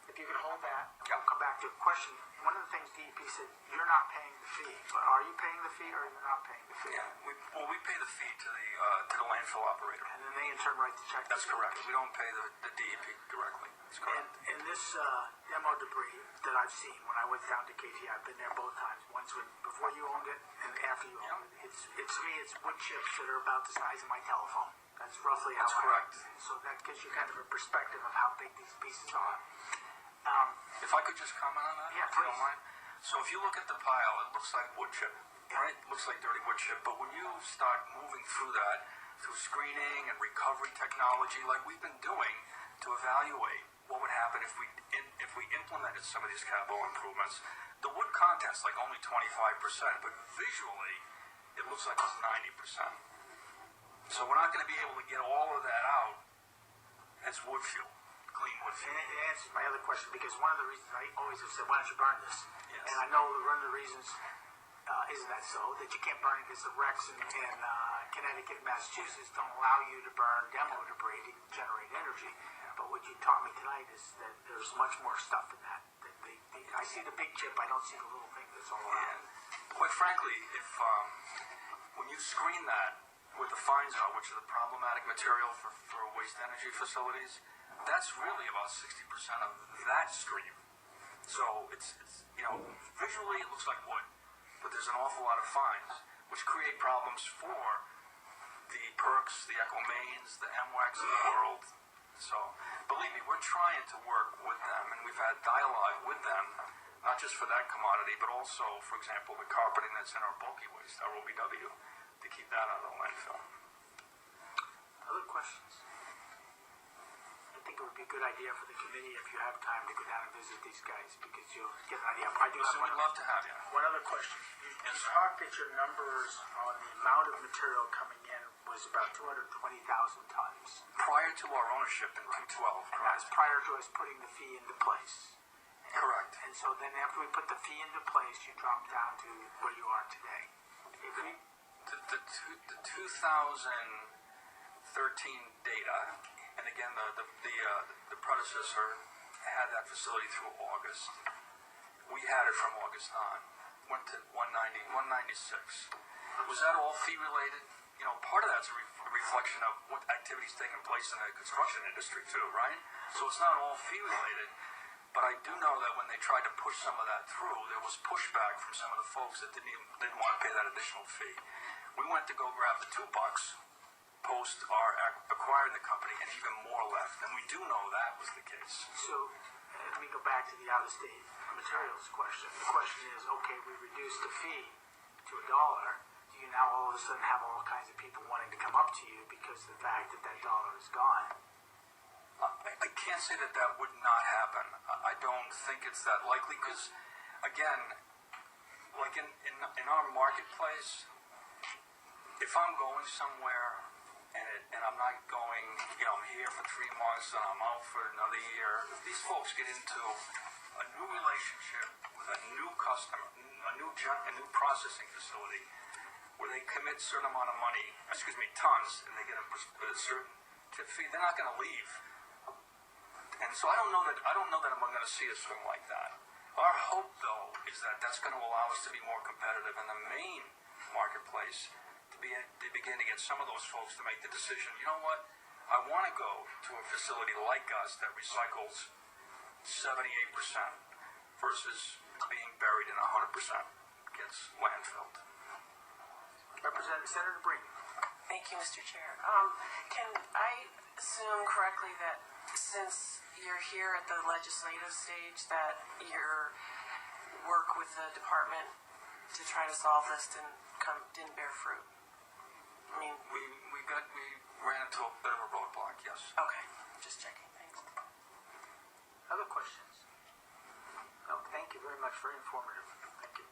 B: if you can hold that, I'll come back to a question. One of the things DEP said, you're not paying the fee, but are you paying the fee or you're not paying the fee?
G: Yeah, we pay the fee to the landfill operator.
B: And then they in turn write the check.
G: That's correct. We don't pay the DEP directly. That's correct.
B: And this demo debris that I've seen when I went down to KT, I've been there both times. Once before you owned it and after you owned it. It's to me, it's wood chips that are about the size of my telephone. That's roughly how.
G: That's correct.
B: So that gives you kind of a perspective of how big these pieces are.
G: If I could just comment on that,
B: Yeah,
G: if you don't
B: please.
G: mind. So if you look at the pile, it looks like wood chip, right? It looks like dirty wood chip. But when you start moving through that, through screening and recovery technology, like we've been doing to evaluate what would happen if we implemented some of these capital improvements, the wood content's like only 25%, but visually, it looks like it's 90%. So we're not going to be able to get all of that out as wood fuel. Clean wood fuel.
B: And it answers my other question, because one of the reasons I always have said, why don't you burn this?
G: Yes.
B: And I know one of the reasons isn't that so, that you can't burn it because the recs in Connecticut and Massachusetts don't allow you to burn demo debris to generate energy. But what you taught me tonight is that there's much more stuff in that. I see the big chip, I don't see the little thing that's all around.
G: And quite frankly, if when you screen that with the fine zone, which is the problematic material for waste energy facilities, that's really about 60% of that stream. So it's visually it looks like wood, but there's an awful lot of fines, which create problems for the PERCs, the EcoMaines, the MWACs of the world. So believe me, we're trying to work with them, and we've had dialogue with them, not just for that commodity, but also, for example, the carpeting that's in our bulky waste, our OBW, to keep that out of the landfill.
B: Other questions? I think it would be a good idea for the committee, if you have time, to go down and visit these guys, because you'll get an idea. I do
G: Listen,
B: have
G: we'd love to have you.
B: one other question. You talked that your numbers on the amount of material coming in was about 220,000 tons.
G: Prior to our ownership in 2012,
B: And that's prior to us putting the fee into place.
G: correct.
B: And so then after we put the fee into place, you drop down to where you are today. If we,
G: The 2013 data, and again, the predecessor had that facility through August. We had it from August on. Went to 190, 196. Was that all fee related? Part of that's a reflection of what activities taking place in the construction industry too, right? So it's not all fee related. But I do know that when they tried to push some of that through, there was pushback from some of the folks that didn't want to pay that additional fee. We went to go grab the $2 post our acquiring the company, and even more left. And we do know that was the case.
B: so let me go back to the out-of-state materials question. The question is, okay, we reduced the fee to $1. Do you now all of a sudden have all kinds of people wanting to come up to you because of the fact that that dollar is gone?
G: I can't say that would not happen. I don't think it's that likely because, again, like in our marketplace, if I'm going somewhere and I'm not going, I'm here for 3 months and I'm out for another year. If these folks get into a new relationship with a new customer, a new processing facility, where they commit a certain amount of money, tons, and they get a certain tip fee, they're not going to leave. And so I don't know that I'm going to see a swing like that. Our hope, though, is that that's going to allow us to be more competitive in the Maine marketplace, to begin to get some of those folks to make the decision, you know what, I want to go to a facility like us that recycles 78% versus being buried in 100% gets landfilled.
B: Representative Senator Breen.
I: Thank you, Mr. Chair. Can I assume correctly that since you're here at the legislative stage, that your work with the department to try to solve this didn't bear fruit? I mean,
G: we ran into a bit of a roadblock, yes.
I: okay, just checking. Thanks.
B: Other questions? No, thank you very much. Very informative. Thank you.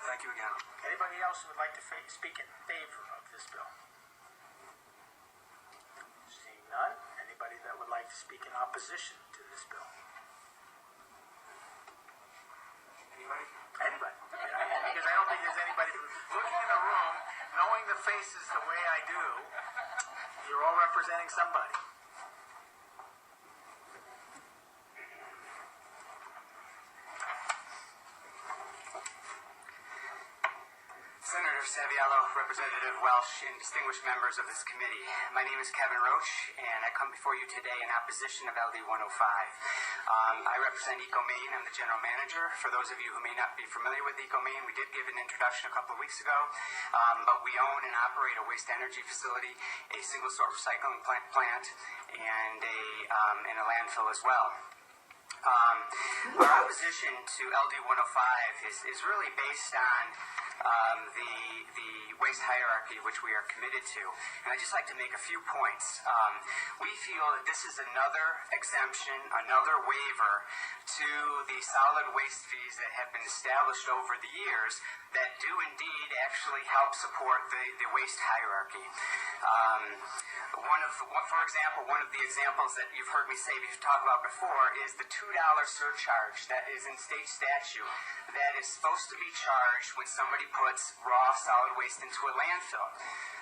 G: Thank you again.
B: Anybody else who would like to speak in favor of this bill? Seeing none. Anybody that would like to speak in opposition to this bill? Anybody? Anybody? Because I don't think there's anybody looking in the room, knowing the faces the way I do. You're all representing somebody.
J: Senator Saviello, Representative Welsh, and distinguished members of this committee. My name is Kevin Roche, and I come before you today in opposition of LD 105. I represent EcoMaine. I'm the general manager. For those of you who may not be familiar with EcoMaine, we did give an introduction a couple of weeks ago, but we own and operate a waste energy facility, a single-source recycling plant, and a landfill as well. Our opposition to LD 105 is really based on the waste hierarchy which we are committed to. And I'd just like to make a few points. We feel that this is another exemption, another waiver to the solid waste fees that have been established over the years that do indeed actually help support the waste hierarchy. For example, one of the examples that you've heard me say we've talked about before is the $2 surcharge that is in state statute that is supposed to be charged when somebody puts raw solid waste into a landfill.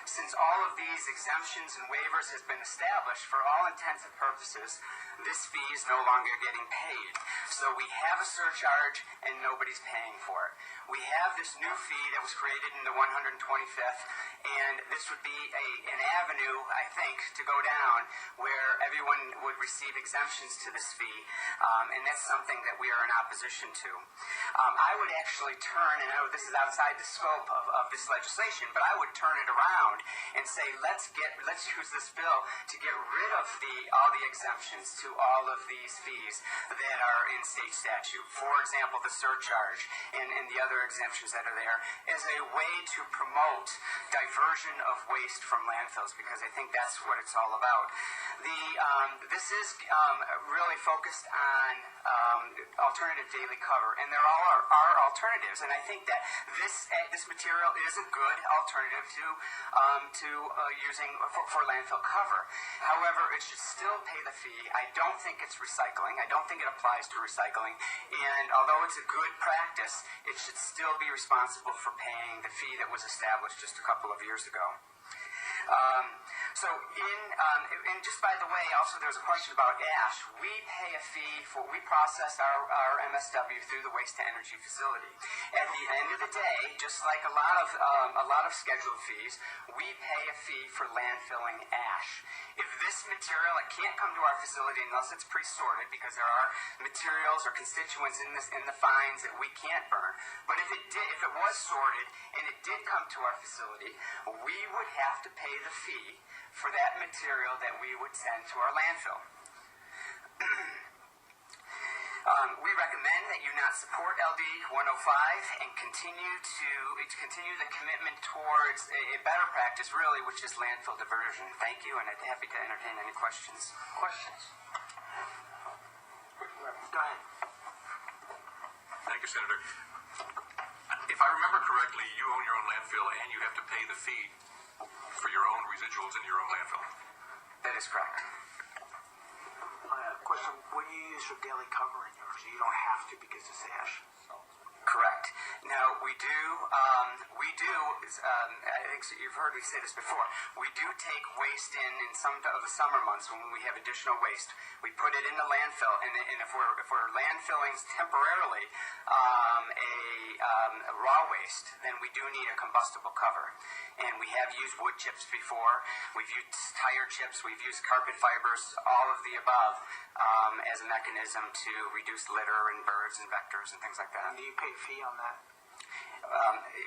J: Since all of these exemptions and waivers has been established, for all intents and purposes, this fee is no longer getting paid. So we have a surcharge and nobody's paying for it. We have this new fee that was created in the 125th, and this would be an avenue, I think, to go down where everyone would receive exemptions to this fee, and that's something that we are in opposition to. I would actually turn, and I know this is outside the scope of this legislation, but I would turn it around and say, let's use this bill to get rid of all the exemptions to all of these fees that are in state statute. For example, the surcharge and the other exemptions that are there as a way to promote diversion of waste from landfills, because I think that's what it's all about. This is really focused on alternative daily cover, and there are alternatives, and I think that this material is a good alternative to using for landfill cover. However, it should still pay the fee. I don't think it's recycling. I don't think it applies to recycling, and although it's a good practice, it should still be responsible for paying the fee that was established just a couple of years ago. And just by the way, also there's a question about ash. We pay a fee we process our MSW through the waste to energy facility. At the end of the day, just like a lot of scheduled fees, we pay a fee for landfilling ash. If this material, it can't come to our facility unless it's pre-sorted, because there are materials or constituents in the fines that we can't burn. But if it was sorted and it did come to our facility, we would have to pay the fee for that material that we would send to our landfill. We recommend that you not support LD 105 and continue the commitment towards a better practice, really, which is landfill diversion. Thank you, and I'd be happy to entertain any questions.
B: Questions? Go ahead.
H: Thank you, Senator. If I remember correctly, you own your own landfill and you have to pay the fee for your own residuals in your own landfill.
J: That is correct.
B: Question, what do you use for daily cover in yours? You don't have to because it's ash.
J: Correct. Now, we do, I think you've heard me say this before, we do take waste in some of the summer months when we have additional waste. We put it in the landfill, and if we're landfilling temporarily a raw waste, then we do need a combustible cover. And we have used wood chips before. We've used tire chips. We've used carpet fibers, all of the above, as a mechanism to reduce litter and birds and vectors and things like that.
B: And do you pay a fee on that?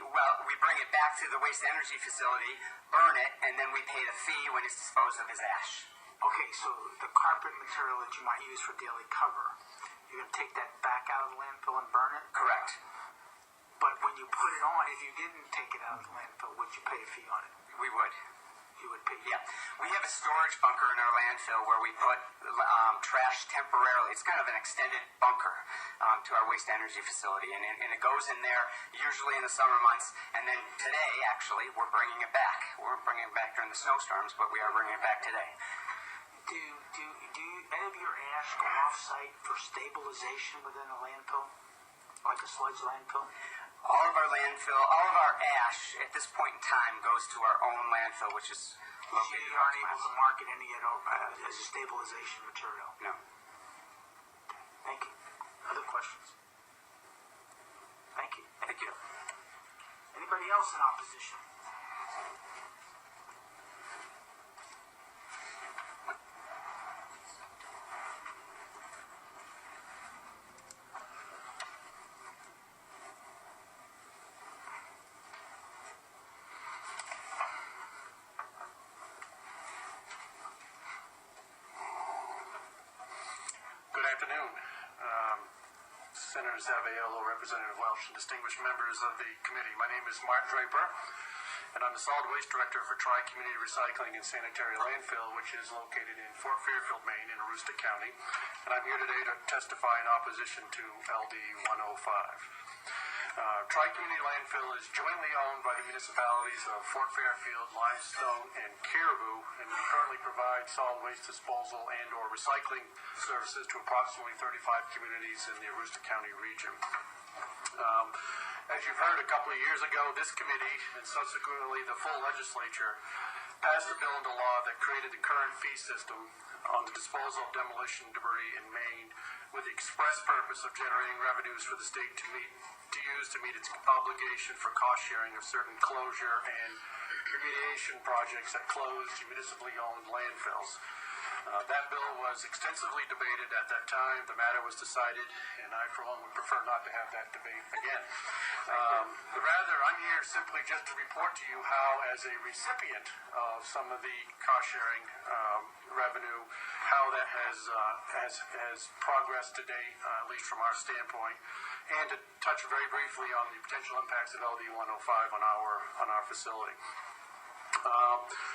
J: Well, we bring it back to the waste energy facility, burn it, and then we pay the fee when it's disposed of as ash.
B: Okay, so the carpet material that you might use for daily cover, you're going to take that back out of the landfill and burn it?
J: Correct.
B: But when you put it on, if you didn't take it out of the landfill, would you pay a fee on it?
J: We would.
B: You would pay?
J: Yeah. We have a storage bunker in our landfill where we put trash temporarily. It's kind of an extended bunker to our waste energy facility. And it goes in there usually in the summer months. And then today, actually, we're bringing it back. We're bringing it back during the snowstorms, but we are bringing it back today.
B: Do any of your ash go off-site for stabilization within a landfill? Like a sludge landfill?
J: All of our ash at this point in time goes to our own landfill, which is located.
B: So you aren't able to market any as a stabilization material?
J: No.
B: Thank you. Other questions? Thank you.
J: Thank you.
B: Anybody else in opposition?
K: Good afternoon, Senator Saviello, Representative Welsh, and distinguished members of the committee. My name is Mark Draper, and I'm the Solid Waste Director for Tri-Community Recycling and Sanitary Landfill, which is located in Fort Fairfield, Maine, in Aroostook County. And I'm here today to testify in opposition to LD 105. Tri-Community Landfill is jointly owned by the municipalities of Fort Fairfield, Limestone, and Caribou, and we currently provide solid waste disposal and or recycling services to approximately 35 communities in the Aroostook County region. As you've heard a couple of years ago, this committee and subsequently the full legislature passed a bill into law that created the current fee system on the disposal of demolition debris in Maine with the express purpose of generating revenues for the state to use to meet its obligation for cost sharing of certain closure and remediation projects at closed municipally owned landfills. That bill was extensively debated at that time. The matter was decided, and I, for one, would prefer not to have that debate again. Rather, I'm here simply just to report to you how, as a recipient of some of the cost-sharing revenue, how that has progressed to date, at least from our standpoint, and to touch very briefly on the potential impacts of LD 105 on our facility.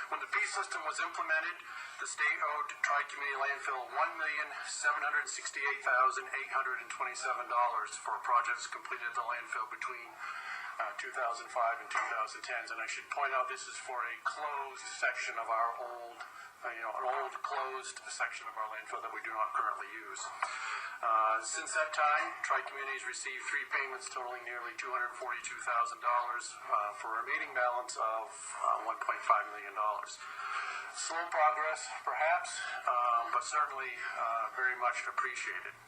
K: When the fee system was implemented, the state owed Tri-Community Landfill $1,768,827 for projects completed at the landfill between 2005 and 2010. And I should point out this is for a closed section of our an old closed section of our landfill that we do not currently use. Since that time, Tri-Community has received three payments totaling nearly $242,000 for a remaining balance of $1.5 million. Slow progress, perhaps, but certainly very much appreciated.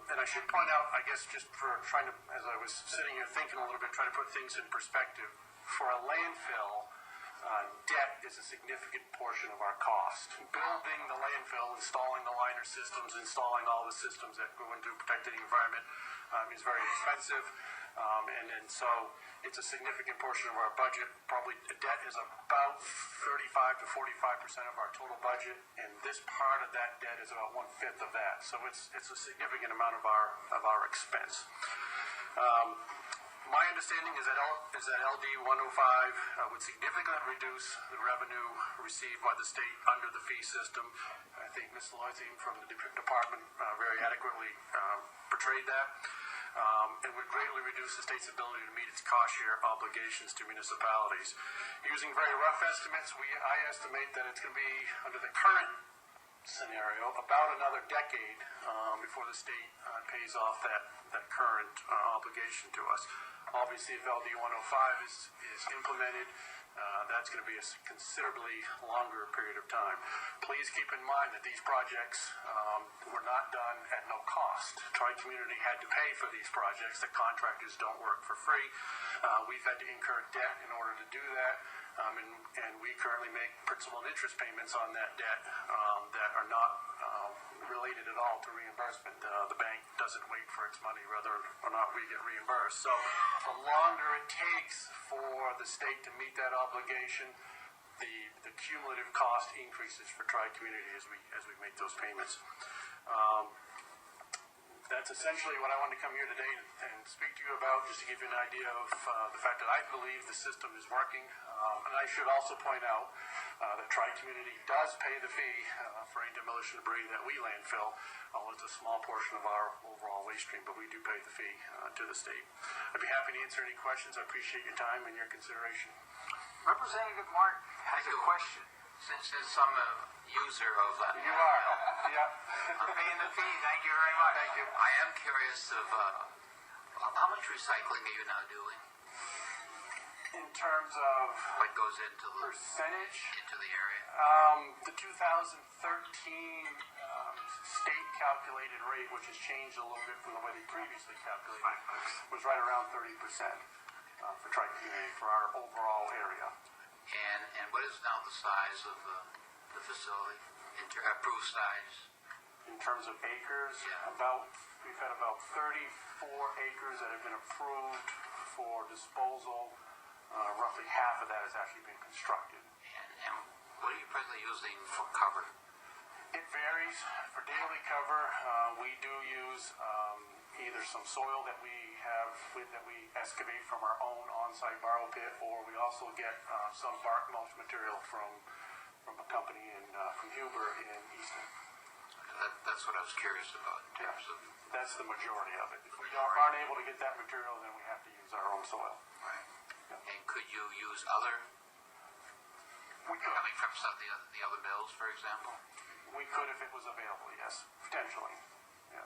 K: And I should point out, I guess, just for trying to, as I was sitting here thinking a little bit, trying to put things in perspective, for a landfill, debt is a significant portion of our cost. Building the landfill, installing the liner systems, installing all the systems that go into protecting the environment is very expensive. And so it's a significant portion of our budget. Probably debt is about 35 to 45% of our total budget, and this part of that debt is about 1/5 of that. So it's a significant amount of our expense. My understanding is that LD 105 would significantly reduce the revenue received by the state under the fee system. I think Ms. Loisy from the department very adequately portrayed that. and would greatly reduce the state's ability to meet its cost share obligations to municipalities. Using very rough estimates, I estimate that it's going to be, under the current scenario, about another decade before the state pays off that current obligation to us. Obviously, if LD 105 is implemented, that's going to be a considerably longer period of time. Please keep in mind that these projects were not done at no cost. Tri-Community had to pay for these projects. The contractors don't work for free. We've had to incur debt in order to do that, and we currently make principal and interest payments on that debt that are not related at all to reimbursement. The bank doesn't wait for its money, whether or not we get reimbursed. So the longer it takes for the state to meet that obligation, the cumulative cost increases for Tri-Community as we make those payments. That's essentially what I wanted to come here today and speak to you about, just to give you an idea of the fact that I believe the system is working. And I should also point out that Tri-Community does pay the fee for any demolition debris that we landfill. It's a small portion of our overall waste stream, but we do pay the fee to the state. I'd be happy to answer any questions. I appreciate your time and your consideration.
B: Representative Mark has a question.
E: Since I'm a user of that.
K: You are, yeah.
B: For paying the fee, thank you very much.
K: Thank you.
E: I am curious of how much recycling are you now doing?
K: In terms of
E: What goes into
K: percentage,
E: the area?
K: the 2013 state calculated rate, which has changed a little bit from the way they previously calculated, was right around 30% for Tri-Community for our overall area.
E: And what is now the size of the facility? Approved size?
K: In terms of acres,
E: Yeah.
K: we've had about 34 acres that have been approved for disposal. Roughly half of that has actually been constructed.
E: And what are you presently using for cover?
K: It varies. For daily cover, we do use either some soil that we excavate from our own on-site borrow pit, or we also get some bark mulch material from a company from Huber in Easton.
E: That's what I was curious about in terms of.
K: That's the majority of it. If we aren't able to get that material, then we have to use our own soil.
E: Right. And could you use other?
K: We could.
E: Coming from some of the other mills, for example?
K: We could if it was available, yes, potentially. Yeah.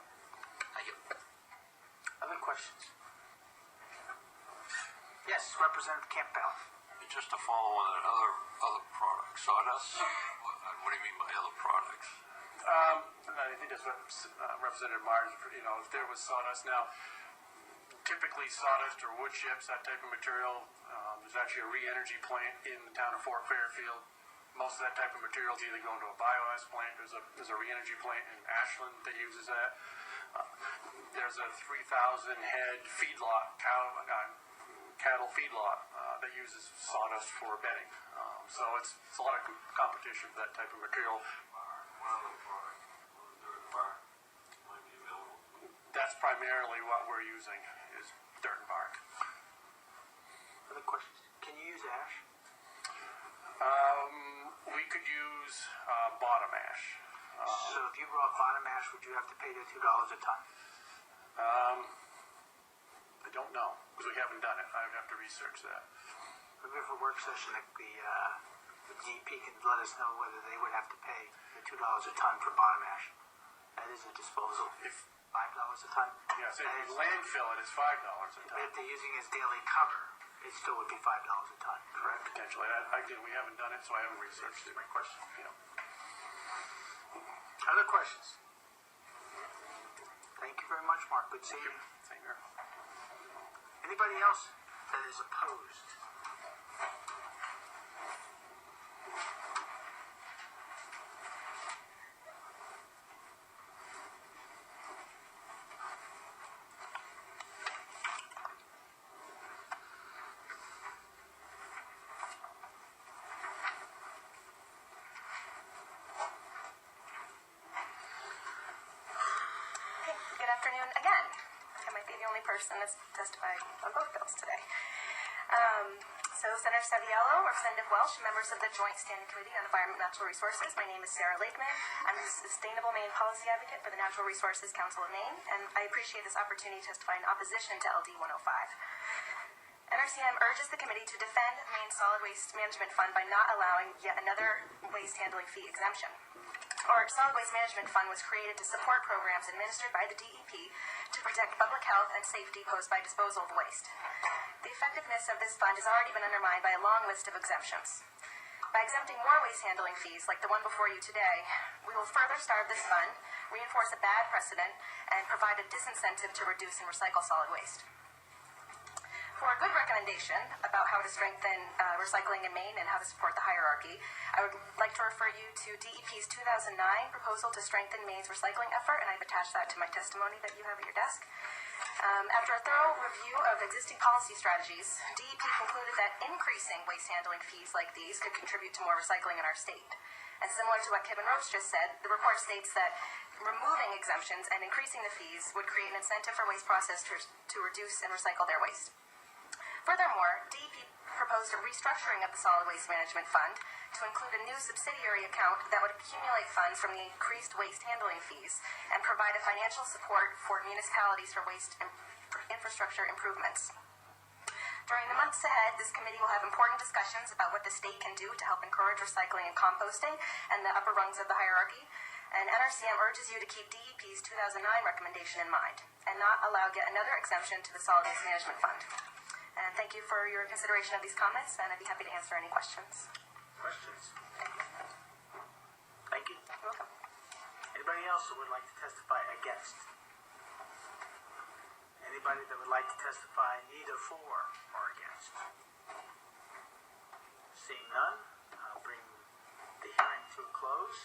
E: Thank you.
B: Other questions? Yes, Representative Campbell.
D: Just to follow on that, other products, sawdust? What do you mean by other products?
K: I think that's what Representative Myers, if there was sawdust. Now, typically sawdust or wood chips, that type of material, there's actually a re-energy plant in the town of Fort Fairfield. Most of that type of material is either going to a biomass plant. There's a re-energy plant in Ashland that uses that. There's a 3,000 head feedlot, cattle feedlot that uses sawdust for bedding. So it's a lot of competition for that type of material. That's primarily what we're using is dirt and bark.
B: Other questions? Can you use ash?
K: We could use bottom ash.
B: So if you brought bottom ash, would you have to pay the $2 a ton?
K: I don't know because we haven't done it. I would have to research that.
B: Maybe for a work session, the DEP can let us know whether they would have to pay the $2 a ton for bottom ash. That is a disposal.
K: If
B: $5 a ton.
K: yes, if we landfill it, it's $5 a ton.
B: If they're using it as daily cover, it still would be $5 a ton, correct?
K: Potentially. Again, we haven't done it, so I haven't researched it. My question.
B: Other questions? Thank you very much, Mark. Good seeing you.
K: Same here.
B: Anybody else that is opposed?
L: Good afternoon again. I might be the only person that's testified on both bills today. So, Senator Saviello, Representative Welsh, members of the Joint Standing Committee on Environment and Natural Resources, my name is Sarah Lakeman. I'm the Sustainable Maine Policy Advocate for the Natural Resources Council of Maine, and I appreciate this opportunity to testify in opposition to LD 105. NRCM urges the committee to defend Maine's Solid Waste Management Fund by not allowing yet another waste handling fee exemption. Our Solid Waste Management Fund was created to support programs administered by the DEP to protect public health and safety posed by disposal of waste. The effectiveness of this fund has already been undermined by a long list of exemptions. By exempting more waste handling fees, like the one before you today, we will further starve this fund, reinforce a bad precedent, and provide a disincentive to reduce and recycle solid waste. For a good recommendation about how to strengthen recycling in Maine and how to support the hierarchy, I would like to refer you to DEP's 2009 proposal to strengthen Maine's recycling effort, and I've attached that to my testimony that you have at your desk. After a thorough review of existing policy strategies, DEP concluded that increasing waste handling fees like these could contribute to more recycling in our state. And similar to what Kevin Rose just said, the report states that removing exemptions and increasing the fees would create an incentive for waste processors to reduce and recycle their waste. Furthermore, DEP proposed a restructuring of the Solid Waste Management Fund to include a new subsidiary account that would accumulate funds from the increased waste handling fees and provide a financial support for municipalities for waste infrastructure improvements. During the months ahead, this committee will have important discussions about what the state can do to help encourage recycling and composting and the upper rungs of the hierarchy. And NRCM urges you to keep DEP's 2009 recommendation in mind and not allow yet another exemption to the Solid Waste Management Fund. And thank you for your consideration of these comments, and I'd be happy to answer any questions.
B: Questions? Thank you.
L: You're welcome.
B: Anybody else who would like to testify against? Anybody that would like to testify neither for or against? Seeing none, I'll bring the hearing to a close.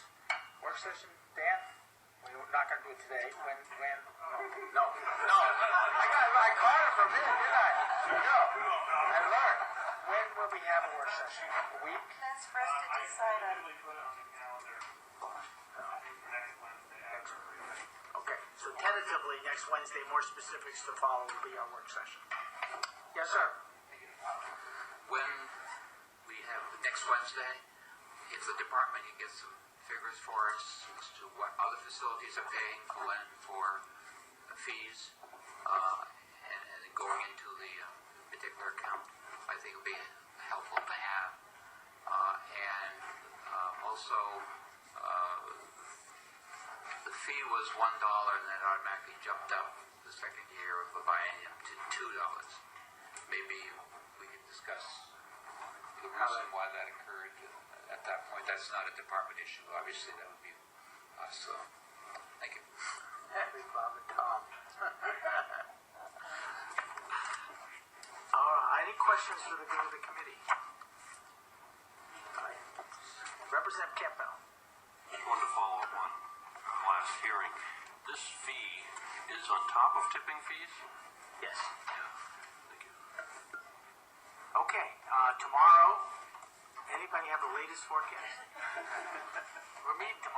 B: Work session, Dan? We're not going to do it today. When? No. I caught it from him, didn't I? No. I learned. When will we have a work session? A week?
I: That's for us to decide on.
B: Okay, so tentatively next Wednesday, more specifics to follow will be our work session. Yes, sir.
E: When we have next Wednesday, if the department can get some figures for us as to what other facilities are paying for fees and going into the particular account, I think it would be helpful to have. Also, the fee was $1 and that automatically jumped up the second year of the biennium to $2. Maybe we could discuss the reason why that occurred. At that point, that's not a department issue. Obviously, that would be us. So, thank you.
B: Happy Bob and Tom. All right. Any questions for the good of the committee? All right. Representative Campbell.
D: Just wanted to follow up on the last hearing. This fee is on top of tipping fees?
B: Yes.
D: Thank you.
B: Okay. Tomorrow, anybody have the latest forecast? We're meeting tomorrow.